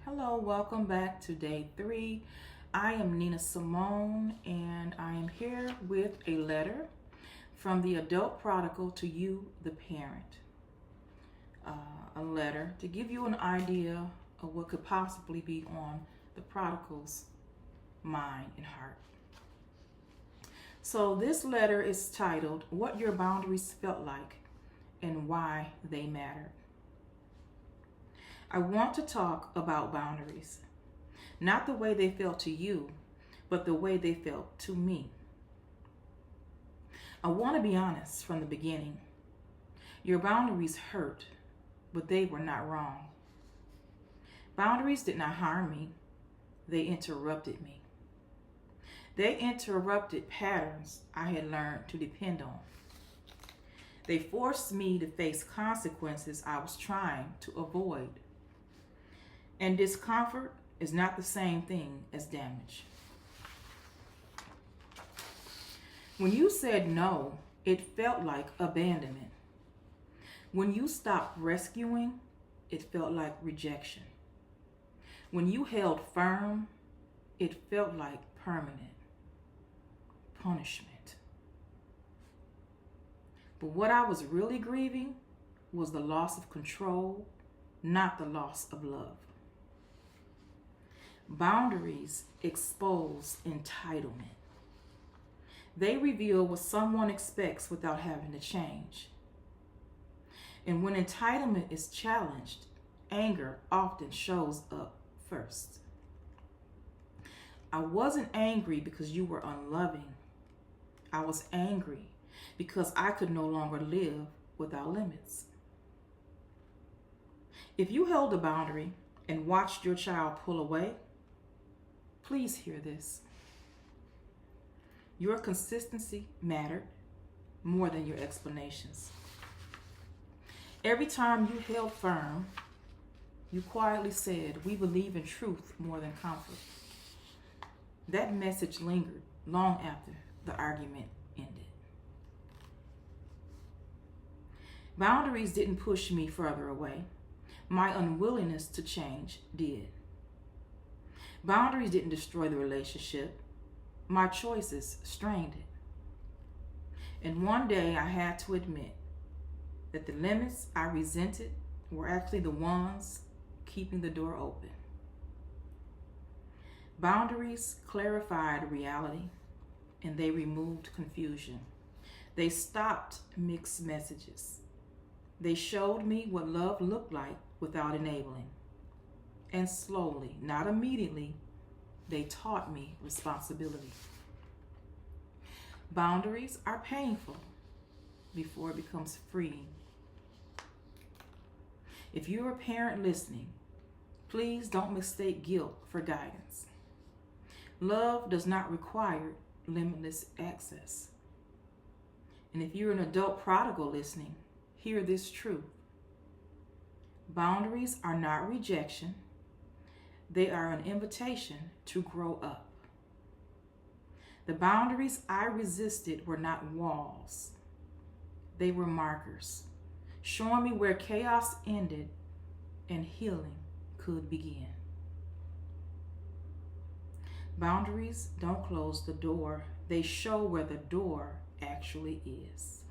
Hello, welcome back to day 3. I am Nina Simone, and I am here with a letter from the adult prodigal to you, the parent. A letter to give you an idea of what could possibly be on the prodigal's mind and heart. So, this letter is titled, What Your Boundaries Felt Like and Why They Mattered. I want to talk about boundaries, not the way they felt to you, but the way they felt to me. I want to be honest from the beginning. Your boundaries hurt, but they were not wrong. Boundaries did not harm me, they interrupted me. They interrupted patterns I had learned to depend on. They forced me to face consequences I was trying to avoid. And discomfort is not the same thing as damage. When you said no, it felt like abandonment. When you stopped rescuing, it felt like rejection. When you held firm, it felt like permanent punishment. But what I was really grieving was the loss of control, not the loss of love. Boundaries expose entitlement. They reveal what someone expects without having to change. And when entitlement is challenged, anger often shows up first. I wasn't angry because you were unloving. I was angry because I could no longer live without limits. If you held a boundary and watched your child pull away, please hear this. Your consistency mattered more than your explanations. Every time you held firm, you quietly said, "We believe in truth more than comfort." That message lingered long after the argument ended. Boundaries didn't push me further away. My unwillingness to change did. Boundaries didn't destroy the relationship. My choices strained it. And one day I had to admit that the limits I resented were actually the ones keeping the door open. Boundaries clarified reality, and they removed confusion. They stopped mixed messages. They showed me what love looked like without enabling. And slowly, not immediately, they taught me responsibility. Boundaries are painful before it becomes freeing. If you're a parent listening, please don't mistake guilt for guidance. Love does not require limitless access. And if you're an adult prodigal listening, hear this truth. Boundaries are not rejection. They are an invitation to grow up. The boundaries I resisted were not walls. They were markers, showing me where chaos ended and healing could begin. Boundaries don't close the door. They show where the door actually is.